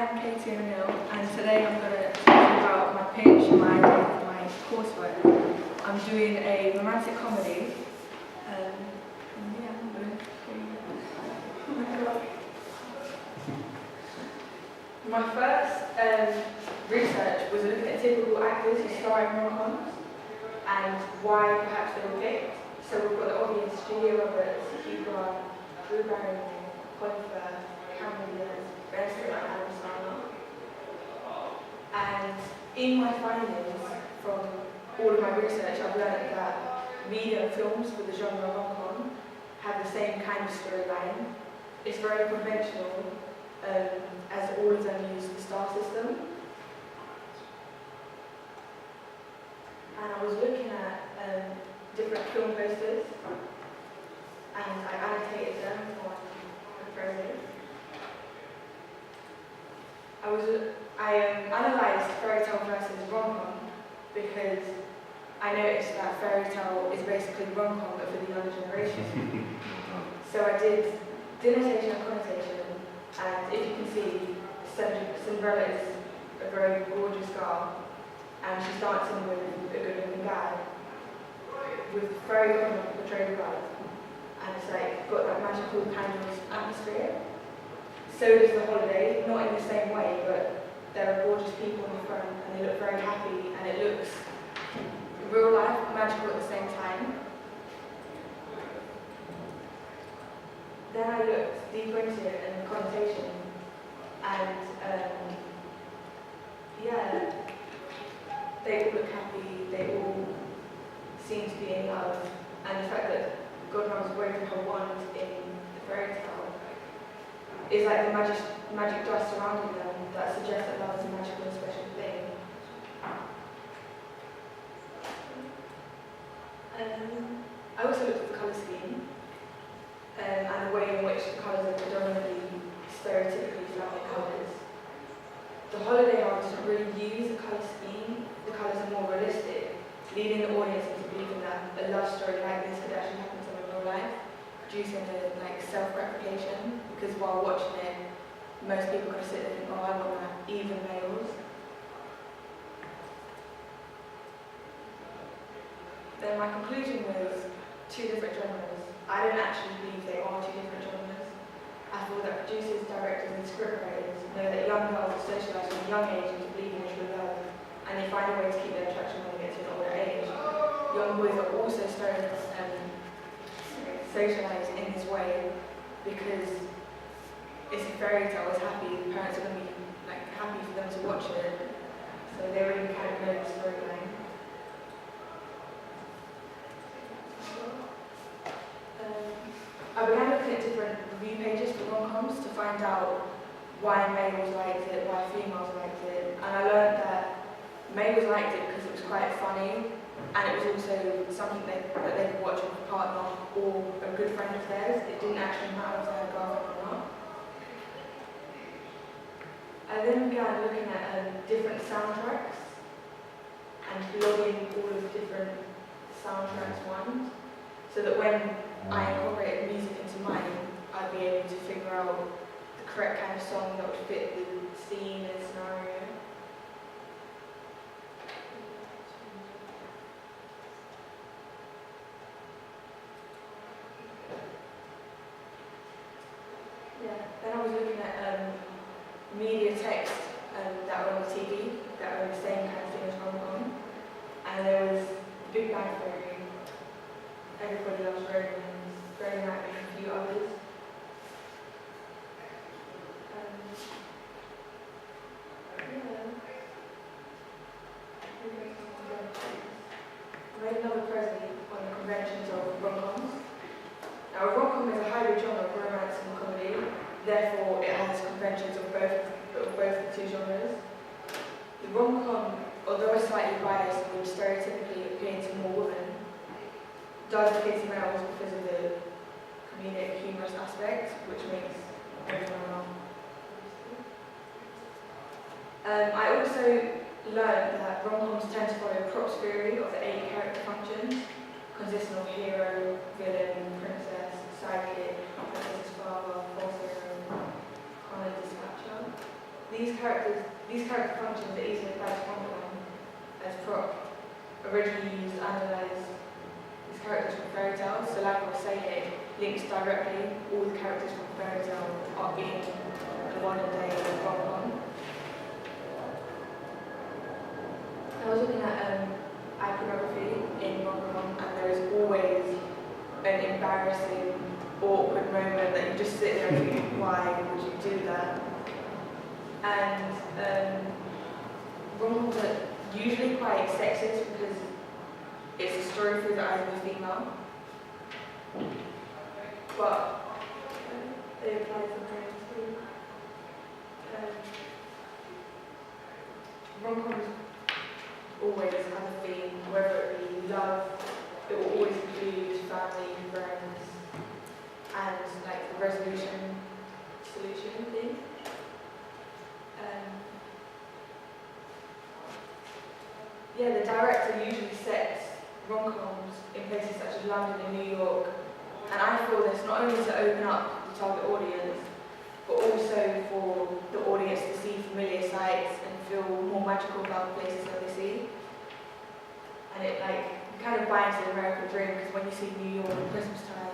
I'm Katie O'Neill, and today I'm going to talk about my pitch, my coursework. I'm doing a romantic comedy. Yeah, I'm going to show you. Oh my God. My first research was looking at typical actors who star in rom-coms and why perhaps they were picked. So we've got the obvious: Julia Roberts, Hugh Grant, Drew Barrymore, Colin Firth, Cameron Diaz, Ben Stiller, and Adam Sandler. And in my findings from all of my research, I've learned that media films for the genre rom-com have the same kind of storyline. It's very conventional, as all of them use the star system. And I was looking at different film posters, and I annotated them on the photos. I analysed fairy tale versus rom-com because I noticed that fairy tale is basically rom-com but for the younger generation. So I did denotation and connotation, and if you can see, Cinderella is a very gorgeous girl, and she's dancing with a good-looking guy, with fairy tale portrayed blood, and it's like got that magical kind of atmosphere. So does The Holiday, not in the same way, but there are gorgeous people in the front and they look very happy, and it looks real life, magical at the same time. Then I looked deeper into it and the connotation, and yeah, they all look happy, they all seem to be in love, and the fact that Godmother's waving her wand in the fairy tale is like the magic dust surrounding them that suggests that love is a magical and special thing. I also looked at the colour scheme and the way in which the colours are predominantly stereotypically family colours. The Holiday Hour doesn't really use the colour scheme. The colours are more realistic, leading the audience into believing that a love story like this could actually happen to them in real life, producing a self-gratification, because while watching it, most people are going to sit there and think, oh, I want that, even males. Then my conclusion was two different genres. I don't actually believe they are two different genres. I thought that producers, directors and scriptwriters know that young girls are socialised from a young age into believing in true love, and they find a way to keep their attraction when they get to an older age. Young boys are also socialised in this way because it's a fairy tale, it's happy, the parents are going to be happy for them to watch it, so they really kind of know the storyline. I began looking at different review pages for rom-coms to find out why males liked it, why females liked it, and I learned that males liked it because it was quite funny, and it was also something that they could watch with a partner or a good friend of theirs. It didn't actually matter if they had a girlfriend or not. I then began looking at different soundtracks and logging all of the different soundtracks ones, so that when I incorporated music into mine, I'd be able to figure out the correct kind of song that would fit the scene and scenario. Then I was looking at media text that were on the TV that were the same kind of thing as rom-com, and there was Big Bang Theory, Everybody Loves Raymond, Grey's Anatomy, and a few others. I made another present on the conventions of rom-coms. Now, a rom-com is a hybrid genre of romance and comedy, therefore it has conventions of both the two genres. The rom-com, although it's slightly biased and would stereotypically appeal to more women, does appeal to males because of the comedic, humorous aspect, which makes everyone laugh. I also learned that rom-coms tend to follow Propp's theory of the 8 character functions, consisting of hero, villain, princess, sidekick, princess's father, false hero, Connor dispatcher. these character functions are easily applied to rom-com as prop originally used to analyse these characters from fairy tales. So like I was saying, it links directly all the characters from fairy tale up in the modern day rom-com. I was looking at iconography in rom-com, and there is always an embarrassing, awkward moment that you just sit there and think, why would you do that? And rom-coms are usually quite sexist because it's a story through the eyes of a female. But they apply to parents too. Rom-coms always have a theme, whether it be love, it will always include family, friends, and like the resolution, solution thing. Yeah, the director usually sets rom-coms in places such as London and New York, and I feel this not only to open up the target audience, but also for the audience to see familiar sights and feel more magical about the places that they see. And it kind of binds the American dream, because when you see New York at Christmas time,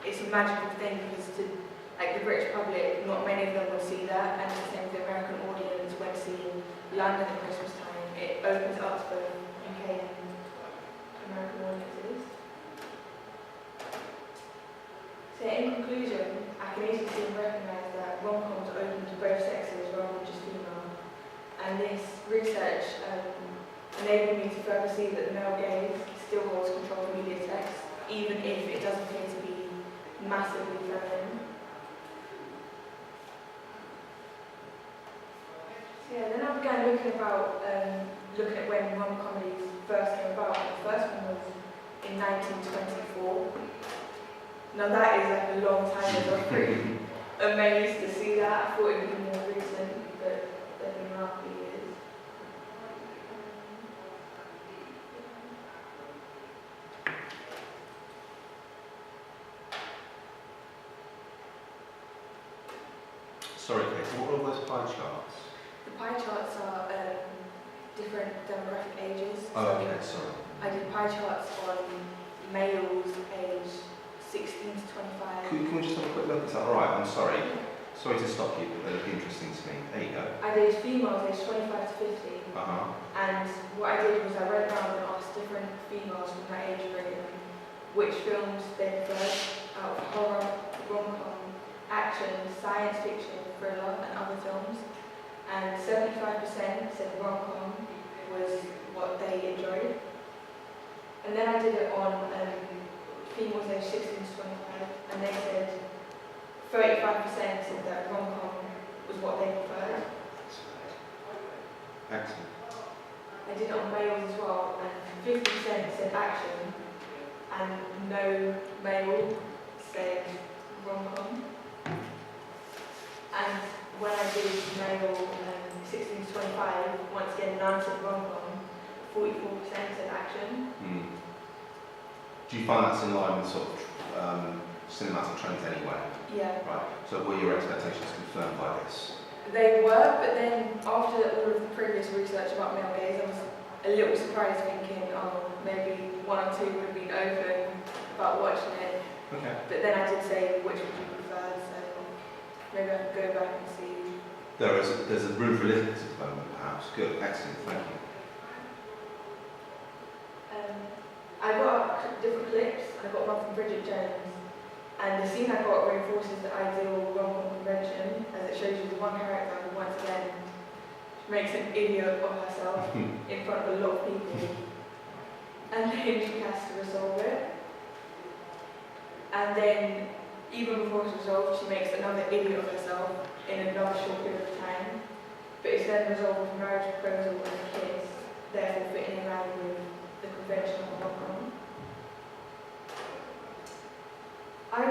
it's a magical thing, because to the British public, not many of them will see that, and the same with the American audience when seeing London at Christmas time. It opens up for UK and American audiences. So in conclusion, I can easily see and recognise that rom-coms are open to both sexes rather than just female. And this research enabled me to further see that the male gaze still holds control of media text, even if it does appear to be massively feminine. So yeah, then I began looking at when rom-comedies first came about. The first one was in 1924. Now that is a long time ago. I'm pretty amazed to see that. I thought it would be more recent, but they've been around for years. Sorry, Kate, what are all those pie charts? The pie charts are different demographic ages. Oh, okay, sorry. I did pie charts on males aged 16 to 25. Can we just have a quick look? Is that alright? I'm sorry. Sorry to stop you, but they look interesting to me. There you go. I did females aged 25 to 50. And what I did was I went around and asked different females from that age group which films they preferred out of horror, rom-com, action, science fiction, thriller, and other films. And 75% said rom-com was what they enjoyed. And then I did it on females aged 16 to 25, and they said 35% said that rom-com was what they preferred. Excellent. I did it on males as well, and 50% said action, and no male said rom-com. And when I did male 16 to 25, once again none said rom-com, 44% said action. Do you find that's in line with sort of cinematic trends anyway? Yeah. Right. So were your expectations confirmed by this? They were, but then after all of the previous research about male gaze, I was a little surprised, thinking, oh, maybe one or two would have been open about watching it. Okay. But then I did say, which would you prefer? So maybe I could go back and see. There's a room for listeners at the moment, perhaps. Good. Excellent. Thank you. I got different clips. I got one from Bridget Jones, and the scene I got reinforces the ideal rom-com convention, as it shows you the one character who once again makes an idiot of herself in front of a lot of people, and then she has to resolve it. And then, even before it's resolved, she makes another idiot of herself in another short period of time, but it's then resolved with a marriage proposal and a kiss, therefore fitting in line with the convention of rom-com. I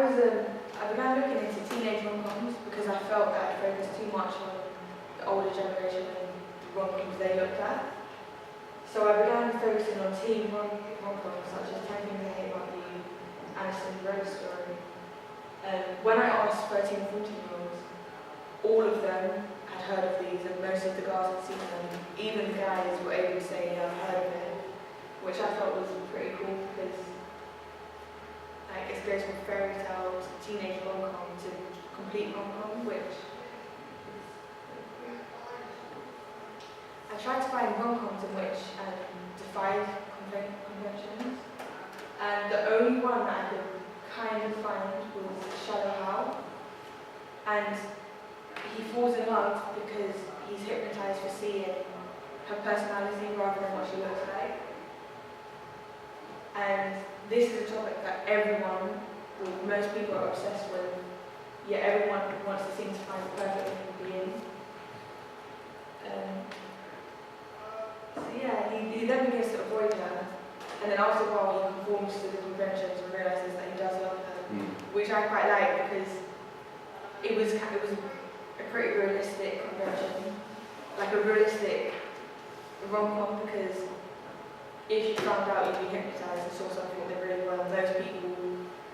began looking into teenage rom-coms because I felt that I focused too much on the older generation and the rom-coms they looked at. So I began focusing on teen rom-coms such as 10 Things I Hate About You, Aniston's Rose Story. When I asked 13 and 14-year-olds, all of them had heard of these, and most of the girls had seen them. Even the guys were able to say, yeah, I've heard of it, which I thought was pretty cool because like it goes from fairy tale to teenage rom-com to complete rom-com, which I tried to find rom-coms in which defied conventions, and the only one that I could kind of find was Shallow Hal, and he falls in love because he's hypnotized for seeing her personality rather than what she looks like. And this is a topic that everyone, well, most people are obsessed with, yet everyone wants to seem to find the perfect human being. So yeah, he then begins to avoid her, and then after a while he conforms to the conventions and realises that he does love her, which I quite like because it was a pretty realistic convention, like a realistic rom-com, because if you found out you'd be hypnotised and saw something that really well, those people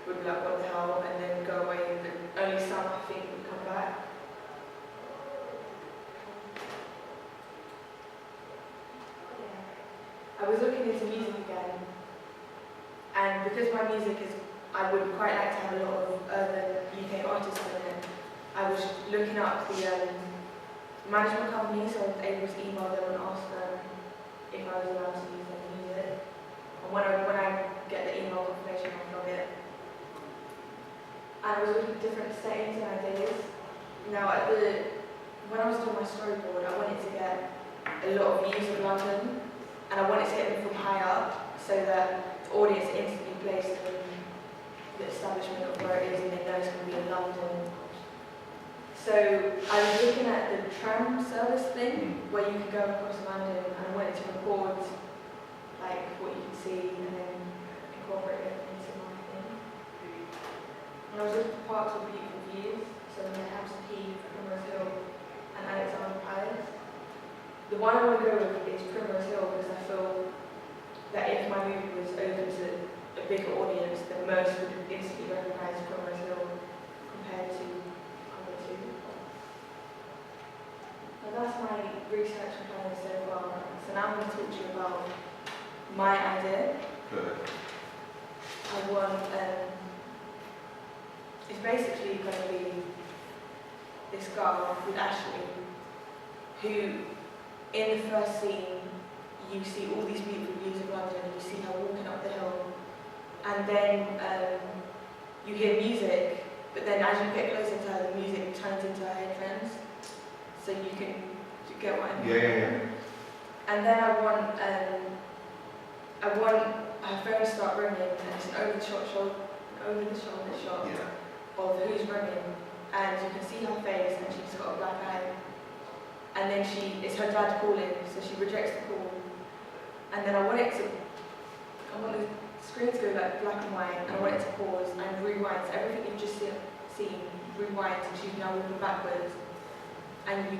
would be like, what the hell, and then go away, but only some, I think, would come back. I was looking into music again, and because my music is, I would quite like to have a lot of urban UK artists in it, I was looking up the management companies, so I was able to email them and ask them if I was allowed to use their music. And when I get the email confirmation, I'll log it. And I was looking at different settings and ideas. Now, when I was doing my storyboard, I wanted to get a lot of views of London, and I wanted to get them from high up, so that the audience instantly placed in the establishment of where it is, and they know it's going to be in London. So I was looking at the tram service thing, where you can go across London, and I wanted to record like what you can see and then incorporate it into my thing. And I was looking for parks with beautiful views, so we had Hampton Heath, Primrose Hill, and Alexandra Palace. The one I want to go with is Primrose Hill because I feel that if my movie was open to a bigger audience, then most would instantly recognise Primrose Hill compared to other two. And that's my research and planning so far. So now I'm going to talk to you about my idea. Good. I want, it's basically going to be this girl with Ashley, who in the first scene you see all these beautiful views of London, and you see her walking up the hill, and then you hear music, but then as you get closer to her, the music turns into her headphones, so you get what I mean? Yeah. And then I want her phone to start ringing, and it's an over the shoulder shot of who's ringing, and you can see her face, and she's got a black eye. And then it's her dad calling, so she rejects the call. And then I want the screen to go like black and white, and I want it to pause and rewind. So everything you've just seen rewinds, and she's now moving backwards. And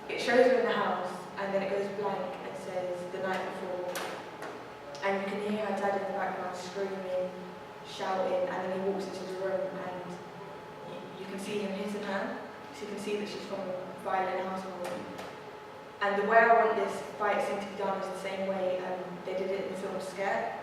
it shows her in the house, and then it goes blank and says the night before. And you can hear her dad in the background screaming, shouting, and then he walks into the room, and you can see him hitting her. So you can see that she's from a violent household. And the way I want this fight scene to be done is the same way they did it in the film Scared.